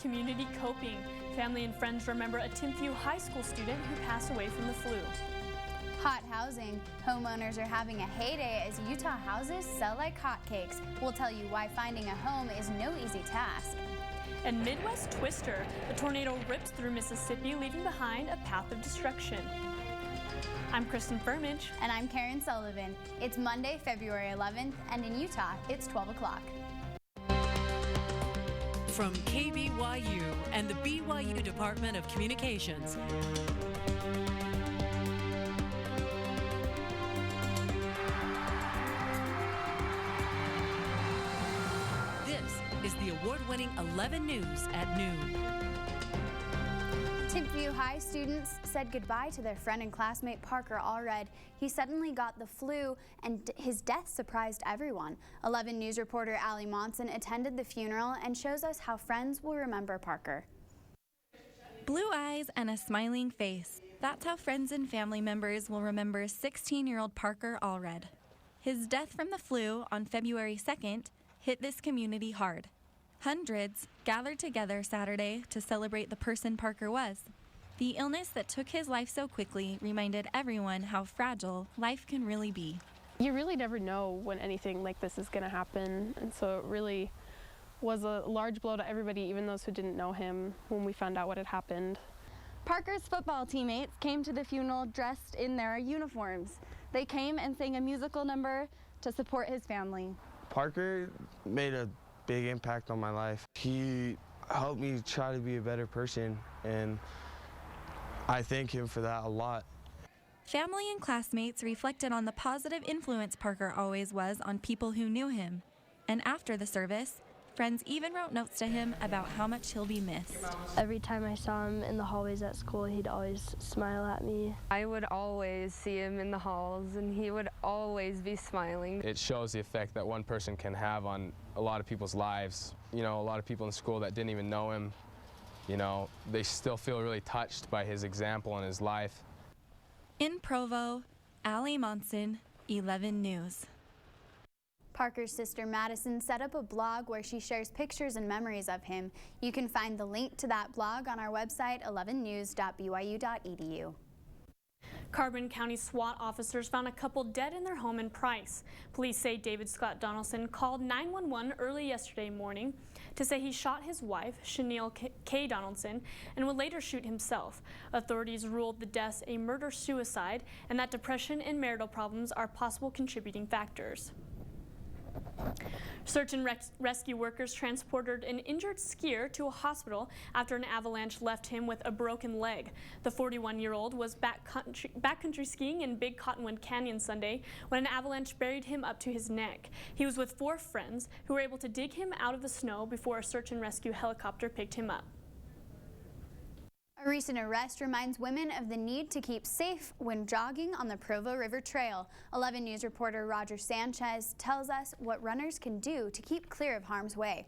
community coping. Family and friends remember a Timpview High School student who passed away from the flu. Hot housing. Homeowners are having a heyday as Utah houses sell like hotcakes. We'll tell you why finding a home is no easy task. And Midwest Twister. The tornado rips through Mississippi, leaving behind a path of destruction. I'm Kristen Firmage. And I'm Karen Sullivan. It's Monday, February 11th, and in Utah, it's 12 o'clock. From KBYU and the BYU Department of Communications. This is the award-winning 11 News at noon. Timpview High students said goodbye to their friend and classmate Parker Allred. He suddenly got the flu and his death surprised everyone. 11 News reporter Allie Monson attended the funeral and shows us how friends will remember Parker. Blue eyes and a smiling face. That's how friends and family members will remember 16-year-old Parker Allred. His death from the flu on February 2nd hit this community hard. Hundreds gathered together Saturday to celebrate the person Parker was. The illness that took his life so quickly reminded everyone how fragile life can really be. You really never know when anything like this is going to happen, and so it really was a large blow to everybody, even those who didn't know him, when we found out what had happened. Parker's football teammates came to the funeral dressed in their uniforms. They came and sang a musical number to support his family. Parker made a big impact on my life. He helped me try to be a better person, and I thank him for that a lot. Family and classmates reflected on the positive influence Parker always was on people who knew him. And after the service, friends even wrote notes to him about how much he'll be missed. Every time I saw him in the hallways at school, he'd always smile at me. I would always see him in the halls, and he would always be smiling. It shows the effect that one person can have on a lot of people's lives. You know, a lot of people in school that didn't even know him, you know, they still feel really touched by his example and his life. In Provo, Allie Monson, 11 News. Parker's sister Madison set up a blog where she shares pictures and memories of him. You can find the link to that blog on our website, 11news.byu.edu. Carbon County SWAT officers found a couple dead in their home in Price. Police say David Scott Donaldson called 911 early yesterday morning to say he shot his wife, Chanel K. Donaldson, and would later shoot himself. Authorities ruled the deaths a murder-suicide and that depression and marital problems are possible contributing factors. Search and rescue workers transported an injured skier to a hospital after an avalanche left him with a broken leg. The 41-year-old was backcountry skiing in Big Cottonwood Canyon Sunday when an avalanche buried him up to his neck. He was with 4 friends who were able to dig him out of the snow before a search and rescue helicopter picked him up. A recent arrest reminds women of the need to keep safe when jogging on the Provo River Trail. 11 News reporter Roger Sanchez tells us what runners can do to keep clear of harm's way.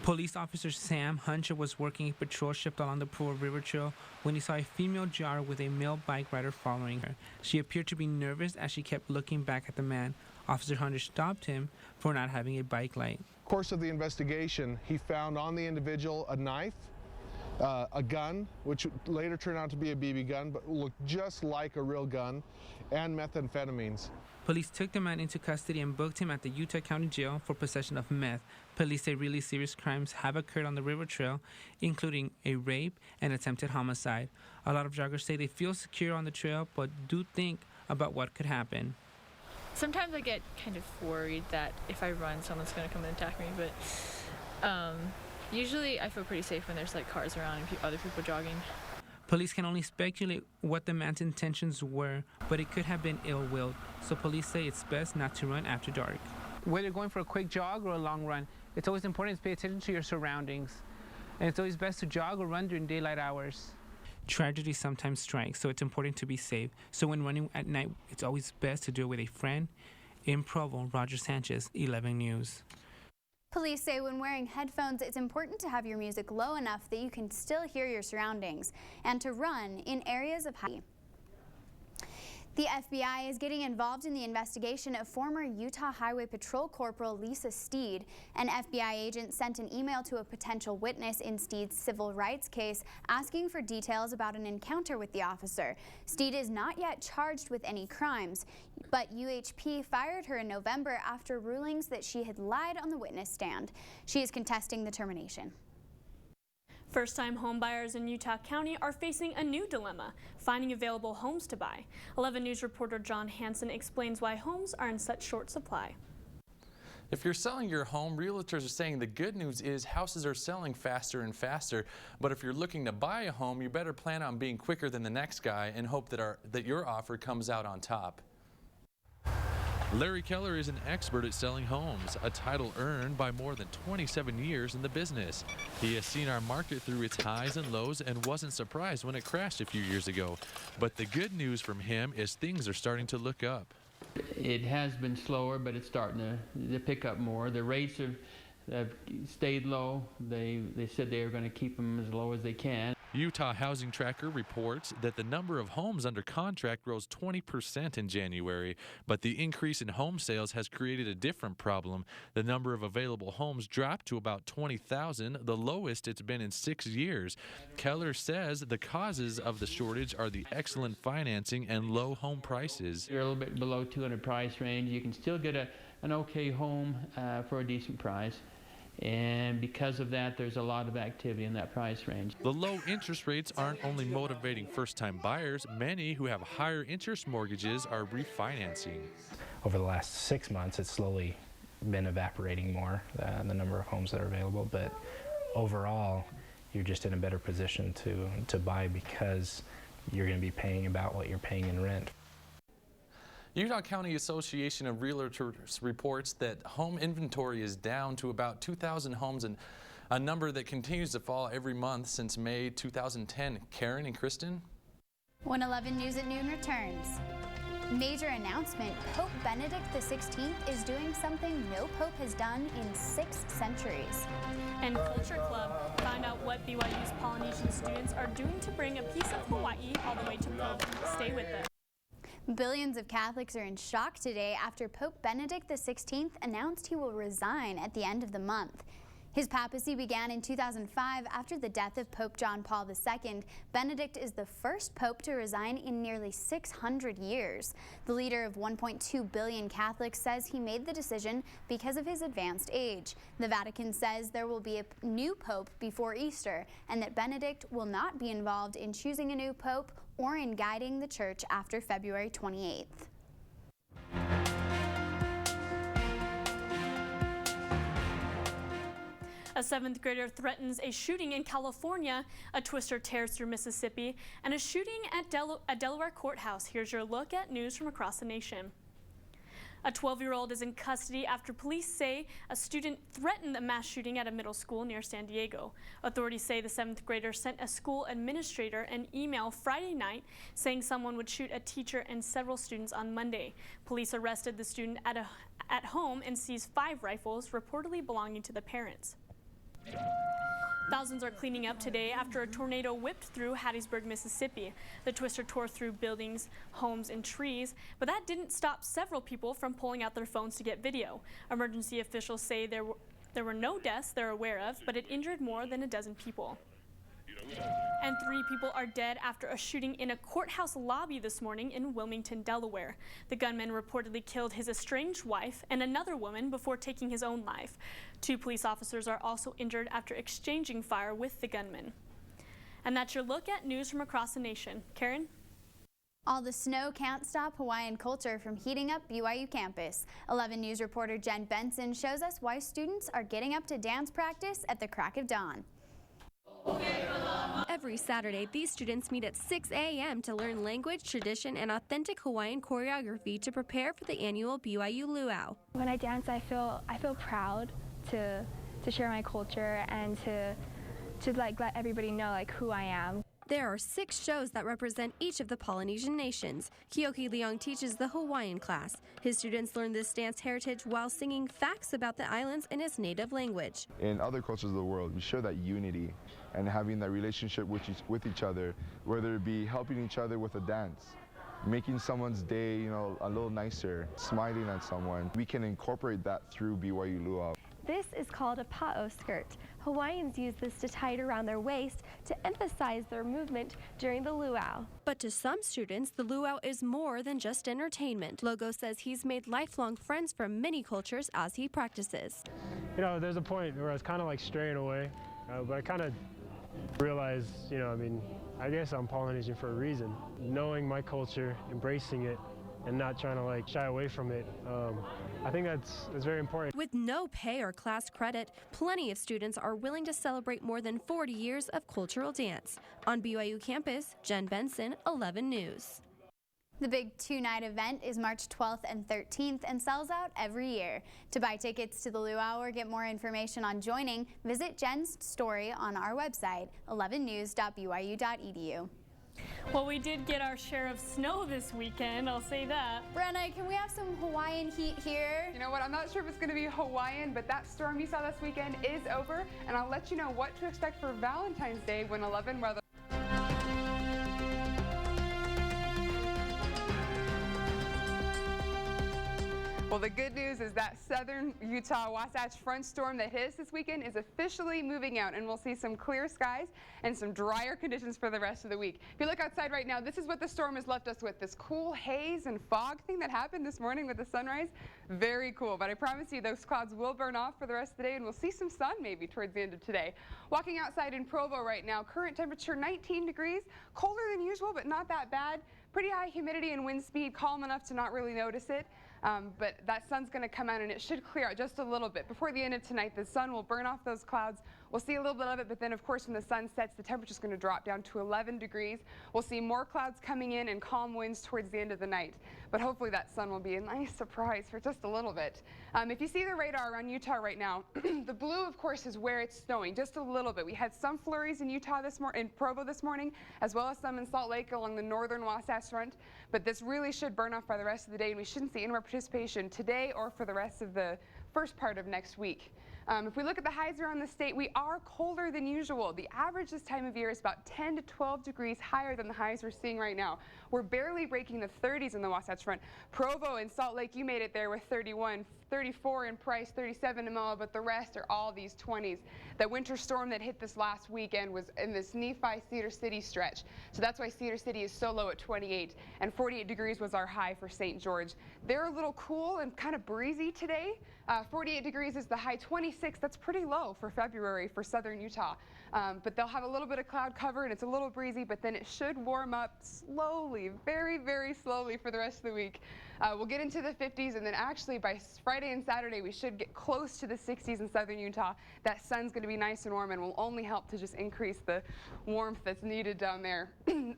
Police officer Sam Hunter was working a patrol shift along the Provo River Trail when he saw a female jogger with a male bike rider following her. She appeared to be nervous as she kept looking back at the man. Officer Hunter stopped him for not having a bike light. In the course of the investigation, he found on the individual a knife, a gun, which later turned out to be a BB gun, but looked just like a real gun, and methamphetamines. Police took the man into custody and booked him at the Utah County Jail for possession of meth. Police say really serious crimes have occurred on the river trail, including a rape and attempted homicide. A lot of joggers say they feel secure on the trail, but do think about what could happen. Sometimes I get kind of worried that if I run, someone's going to come and attack me, but usually I feel pretty safe when there's like cars around and other people jogging. Police can only speculate what the man's intentions were, but it could have been ill-willed, so police say it's best not to run after dark. Whether you're going for a quick jog or a long run, it's always important to pay attention to your surroundings, and it's always best to jog or run during daylight hours. Tragedy sometimes strikes, so it's important to be safe. So when running at night, it's always best to do it with a friend. In Provo, Roger Sanchez, 11 News. Police say when wearing headphones, it's important to have your music low enough that you can still hear your surroundings and to run in areas of high. The FBI is getting involved in the investigation of former Utah Highway Patrol Corporal Lisa Steed. An FBI agent sent an email to a potential witness in Steed's civil rights case asking for details about an encounter with the officer. Steed is not yet charged with any crimes, but UHP fired her in November after rulings that she had lied on the witness stand. She is contesting the termination. First-time homebuyers in Utah County are facing a new dilemma, finding available homes to buy. 11 News reporter John Hansen explains why homes are in such short supply. If you're selling your home, realtors are saying the good news is houses are selling faster and faster. But if you're looking to buy a home, you better plan on being quicker than the next guy and hope that your offer comes out on top. Larry Keller is an expert at selling homes, a title earned by more than 27 years in the business. He has seen our market through its highs and lows and wasn't surprised when it crashed a few years ago. But the good news from him is things are starting to look up. It has been slower, but it's starting to pick up more. The rates have stayed low. They said they were going to keep them as low as they can. Utah Housing Tracker reports that the number of homes under contract rose 20% in January, but the increase in home sales has created a different problem. The number of available homes dropped to about 20,000, the lowest it's been in 6 years. Keller says the causes of the shortage are the excellent financing and low home prices. You're a little bit below 200 price range. You can still get an okay home for a decent price. And because of that, there's a lot of activity in that price range. The low interest rates aren't only motivating first-time buyers. Many who have higher interest mortgages are refinancing. Over the last 6 months, it's slowly been evaporating more, the number of homes that are available. But overall, you're just in a better position to buy because you're going to be paying about what you're paying in rent. Utah County Association of Realtors reports that home inventory is down to about 2,000 homes, and a number that continues to fall every month since May 2010. Karen and Kristen? 111 News at Noon returns. Major announcement, Pope Benedict XVI is doing something no pope has done in 6 centuries. And Culture Club found out what BYU's Polynesian students are doing to bring a piece of Hawaii all the way to Provo. Stay with us. Billions of Catholics are in shock today after Pope Benedict XVI announced he will resign at the end of the month. His papacy began in 2005 after the death of Pope John Paul II. Benedict is the first pope to resign in nearly 600 years. The leader of 1.2 billion Catholics says he made the decision because of his advanced age. The Vatican says there will be a new pope before Easter and that Benedict will not be involved in choosing a new pope or in guiding the church after February 28th. A 7th grader threatens a shooting in California, a twister tears through Mississippi, and a shooting at Delaware courthouse. Here's your look at news from across the nation. A 12-year-old is in custody after police say a student threatened a mass shooting at a middle school near San Diego. Authorities say the 7th grader sent a school administrator an email Friday night saying someone would shoot a teacher and several students on Monday. Police arrested the student at home and seized 5 rifles reportedly belonging to the parents. Thousands are cleaning up today after a tornado whipped through Hattiesburg, Mississippi. The twister tore through buildings, homes, and trees, but that didn't stop several people from pulling out their phones to get video. Emergency officials say there were no deaths they're aware of, but it injured more than a dozen people. And 3 people are dead after a shooting in a courthouse lobby this morning in Wilmington, Delaware. The gunman reportedly killed his estranged wife and another woman before taking his own life. 2 police officers are also injured after exchanging fire with the gunman. And that's your look at news from across the nation. Karen? All the snow can't stop Hawaiian culture from heating up BYU campus. 11 News reporter Jen Benson shows us why students are getting up to dance practice at the crack of dawn. Every Saturday, these students meet at 6 a.m. to learn language, tradition, and authentic Hawaiian choreography to prepare for the annual BYU Luau. When I dance, I feel proud to share my culture and to like let everybody know like who I am. There are 6 shows that represent each of the Polynesian nations. Keoki Leong teaches the Hawaiian class. His students learn this dance heritage while singing facts about the islands in his native language. In other cultures of the world, we share that unity and having that relationship with each other, whether it be helping each other with a dance making someone's day, you know, a little nicer, smiling at someone. We can incorporate that through BYU Luau. This is called a pa'o skirt. Hawaiians use this to tie it around their waist to emphasize their movement during the luau. But to some students, the luau is more than just entertainment. Logo says he's made lifelong friends from many cultures as he practices. You know, there's a point where I was kind of like straying away, but I kind of realized, you know, I mean, I guess I'm Polynesian for a reason. Knowing my culture, embracing it, and not trying to like shy away from it. I think that's very important. With no pay or class credit, plenty of students are willing to celebrate more than 40 years of cultural dance. On BYU campus, Jen Benson, 11 News. The big two-night event is March 12th and 13th and sells out every year. To buy tickets to the luau or get more information on joining, visit Jen's story on our website, 11news.byu.edu. Well, we did get our share of snow this weekend, I'll say that. Brenna, can we have some Hawaiian heat here? You know what, I'm not sure if it's going to be Hawaiian, but that storm you saw this weekend is over, and I'll let you know what to expect for Valentine's Day when 11 weather. Well, the good news is that southern Utah Wasatch Front storm that hit us this weekend is officially moving out, and we'll see some clear skies and some drier conditions for the rest of the week. If you look outside right now, this is what the storm has left us with, this cool haze and fog thing that happened this morning with the sunrise. Very cool, but I promise you those clouds will burn off for the rest of the day, and we'll see some sun maybe towards the end of today. Walking outside in Provo right now, current temperature 19 degrees, colder than usual, but not that bad. Pretty high humidity and wind speed, calm enough to not really notice it. But that sun's going to come out and it should clear out just a little bit. Before the end of tonight, the sun will burn off those clouds. We'll see a little bit of it, but then of course when the sun sets, the temperature's going to drop down to 11 degrees. We'll see more clouds coming in and calm winds towards the end of the night. But hopefully that sun will be a nice surprise for just a little bit. If you see the radar around Utah right now, the blue of course is where it's snowing, just a little bit. We had some flurries in Utah in Provo this morning, as well as some in Salt Lake along the northern Wasatch Front. But this really should burn off by the rest of the day, and we shouldn't see any more precipitation today or for the rest of the first part of next week. If we look at the highs around the state, we are colder than usual. The average this time of year is about 10 to 12 degrees higher than the highs we're seeing right now. We're barely breaking the 30s in the Wasatch Front. Provo and Salt Lake, you made it there with 31, 34 in Price, 37 in Moa, but the rest are all these 20s. The winter storm that hit this last weekend was in this Nephi Cedar City stretch. So that's why Cedar City is so low at 28, and 48 degrees was our high for St. George. They're a little cool and kind of breezy today. 48 degrees is the high. 26, that's pretty low for February for southern Utah. But they'll have a little bit of cloud cover and it's a little breezy, but then it should warm up slowly, very, very slowly for the rest of the week. We'll get into the 50s, and then actually by Friday and Saturday we should get close to the 60s in southern Utah. That sun's going to be nice and warm and will only help to just increase the warmth that's needed down there.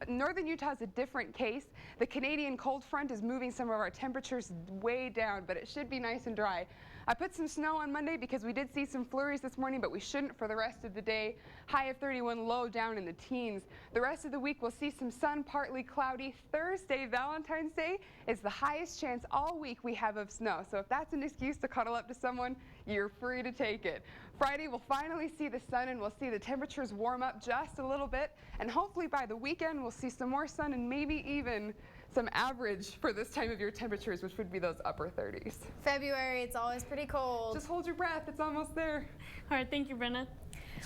Northern Utah is a different case. The Canadian cold front is moving some of our temperatures way down, but it should be nice and dry. I put some snow on Monday because we did see some flurries this morning, but we shouldn't for the rest of the day. High of 31, low down in the teens. The rest of the week we'll see some sun, partly cloudy. Thursday, Valentine's Day, is the highest chance all week we have of snow. So if that's an excuse to cuddle up to someone, you're free to take it. Friday we'll finally see the sun and we'll see the temperatures warm up just a little bit. And hopefully by the weekend we'll see some more sun and maybe even some average for this time of year temperatures, which would be those upper 30s. February, it's always pretty cold. Just hold your breath, it's almost there. All right, thank you, Brenna.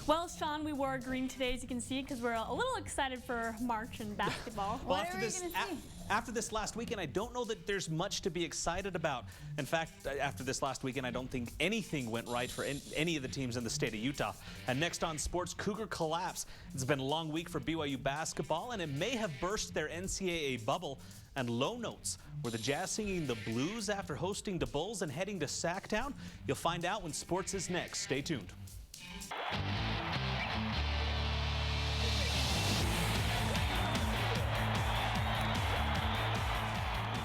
Well, Sean, we wore green today, as you can see, because we're a little excited for March and basketball. Well, after this last weekend, I don't know that there's much to be excited about. In fact, after this last weekend, I don't think anything went right for any of the teams in the state of Utah. And next on Sports, Cougar collapse. It's been a long week for BYU basketball, and it may have burst their NCAA bubble. And low notes. Were the Jazz singing the blues after hosting the Bulls and heading to Sacktown? You'll find out when sports is next. Stay tuned.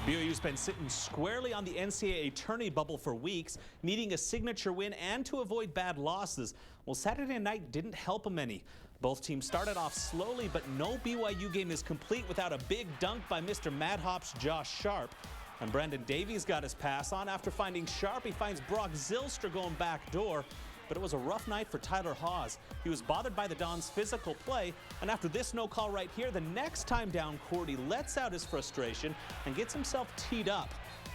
BYU's been sitting squarely on the NCAA tourney bubble for weeks, needing a signature win and to avoid bad losses. Well, Saturday night didn't help them any. Both teams started off slowly, but no BYU game is complete without a big dunk by Mr. Mad Hop's Josh Sharp. And Brandon Davies got his pass on after finding Sharp. He finds Brock Zylstra going back door. but it was a rough night for Tyler Hawes. He was bothered by the Dons' physical play, and after this no call right here, the next time down court, he lets out his frustration and gets himself teed up.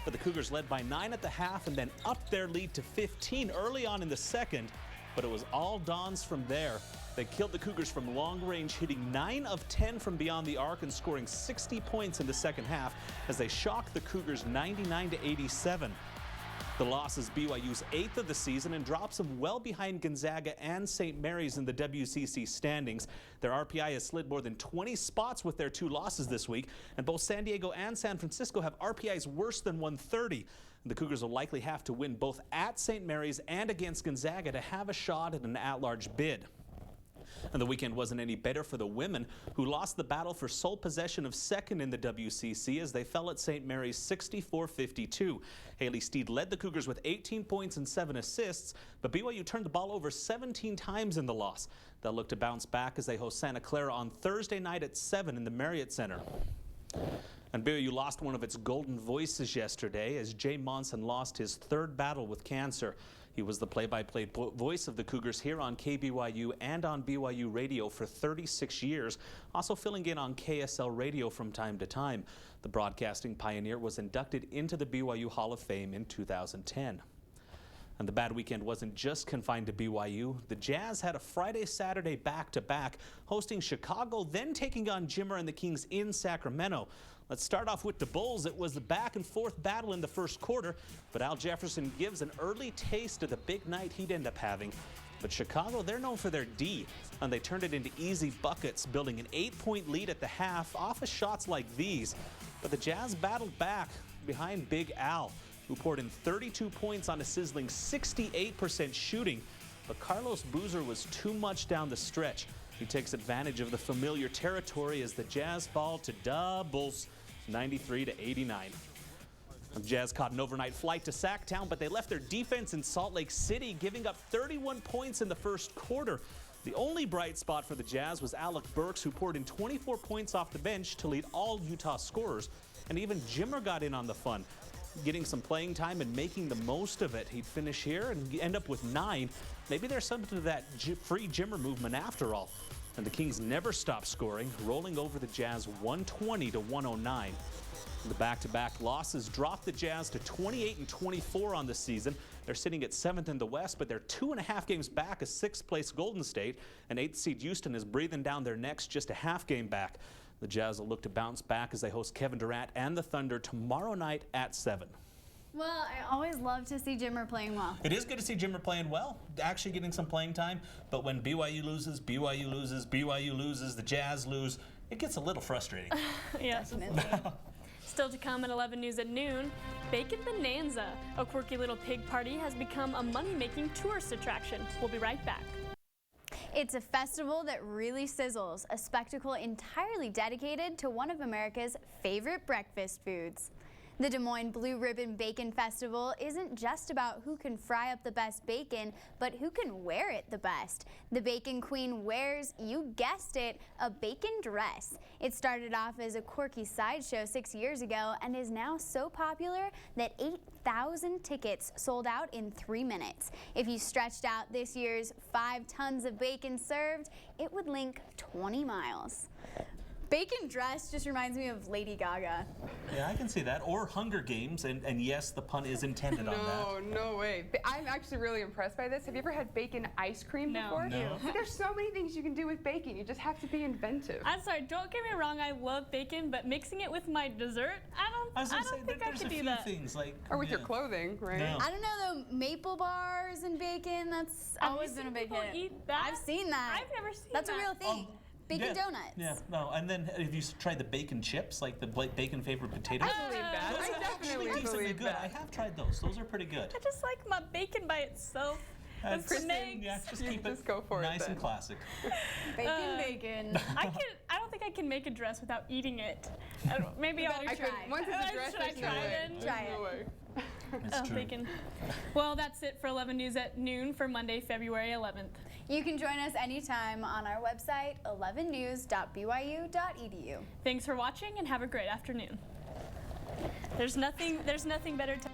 But the Cougars led by 9 at the half and then upped their lead to 15 early on in the second, but it was all Dons from there. They killed the Cougars from long range, hitting 9 of 10 from beyond the arc and scoring 60 points in the second half as they shocked the Cougars 99-87. The loss is BYU's 8th of the season and drops them well behind Gonzaga and St. Mary's in the WCC standings. Their RPI has slid more than 20 spots with their 2 losses this week, and both San Diego and San Francisco have RPIs worse than 130. The Cougars will likely have to win both at St. Mary's and against Gonzaga to have a shot at an at-large bid. And the weekend wasn't any better for the women, who lost the battle for sole possession of second in the WCC as they fell at St. Mary's 64-52. Haley Steed led the Cougars with 18 points and 7 assists, but BYU turned the ball over 17 times in the loss. They'll look to bounce back as they host Santa Clara on Thursday night at 7 in the Marriott Center. And BYU lost one of its golden voices yesterday as Jay Monson lost his 3rd battle with cancer. He was the play-by-play voice of the Cougars here on KBYU and on BYU Radio for 36 years, also filling in on KSL Radio from time to time. The broadcasting pioneer was inducted into the BYU Hall of Fame in 2010. And the bad weekend wasn't just confined to BYU. The Jazz had a Friday-Saturday back-to-back, hosting Chicago, then taking on Jimmer and the Kings in Sacramento. Let's start off with the Bulls. It was a back-and-forth battle in the first quarter, but Al Jefferson gives an early taste of the big night he'd end up having. But Chicago, they're known for their D, and they turned it into easy buckets, building an 8-point lead at the half off of shots like these. But the Jazz battled back behind Big Al, who poured in 32 points on a sizzling 68% shooting. But Carlos Boozer was too much down the stretch. He takes advantage of the familiar territory as the Jazz fall to doubles, 93-89. The Jazz caught an overnight flight to Sacktown, but they left their defense in Salt Lake City, giving up 31 points in the first quarter. The only bright spot for the Jazz was Alec Burks, who poured in 24 points off the bench to lead all Utah scorers. And even Jimmer got in on the fun, getting some playing time and making the most of it. He'd finish here and end up with 9. Maybe there's something to that free Jimmer movement after all. And the Kings never stopped scoring, rolling over the Jazz 120-109. The back-to-back losses dropped the Jazz to 28-24 on the season. They're sitting at 7th in the West, but they're 2.5 games back of 6th place Golden State, and 8th seed Houston is breathing down their necks just a half game back. The Jazz will look to bounce back as they host Kevin Durant and the Thunder tomorrow night at 7. Well, I always love to see Jimmer playing well. It is good to see Jimmer playing well, actually getting some playing time. But when BYU loses, BYU loses, BYU loses, the Jazz lose, it gets a little frustrating. Yes. Still to come at 11 News at noon, Bacon Bonanza, a quirky little pig party, has become a money-making tourist attraction. We'll be right back. It's a festival that really sizzles, a spectacle entirely dedicated to one of America's favorite breakfast foods. The Des Moines Blue Ribbon Bacon Festival isn't just about who can fry up the best bacon, but who can wear it the best. The Bacon Queen wears, you guessed it, a bacon dress. It started off as a quirky sideshow 6 years ago and is now so popular that 8,000 tickets sold out in 3 minutes. If you stretched out this year's 5 tons of bacon served, it would link 20 miles. Bacon dress just reminds me of Lady Gaga. Yeah, I can see that. Or Hunger Games, and yes, the pun is intended on that. No way. I'm actually really impressed by this. Have you ever had bacon ice cream before? No. But there's so many things you can do with bacon. You just have to be inventive. I'm sorry, don't get me wrong, I love bacon, but mixing it with my dessert, I don't think I could do that. Things like, or with your clothing, right? No. I don't know though, maple bars and bacon, that's always been a big hit. Eat that? I've seen that. I've never seen That's that. a real thing. Bacon donuts. Yeah, no, and then have you tried the bacon chips, like the bacon flavored potatoes? I believe that. Those I are definitely actually believe good. that. I have tried those. Those are pretty good. I just like my bacon by itself. With some eggs. Yeah, just keep it go for nice it and classic. Bacon. I don't think I can make a dress without eating it. Maybe I'll I try. could. Once it's a dress, Should I there's no try way. then? There's no way. It's true. Bacon. Well, that's it for 11 News at noon for Monday, February 11th. You can join us anytime on our website, 11news.byu.edu. Thanks for watching and have a great afternoon. There's nothing better to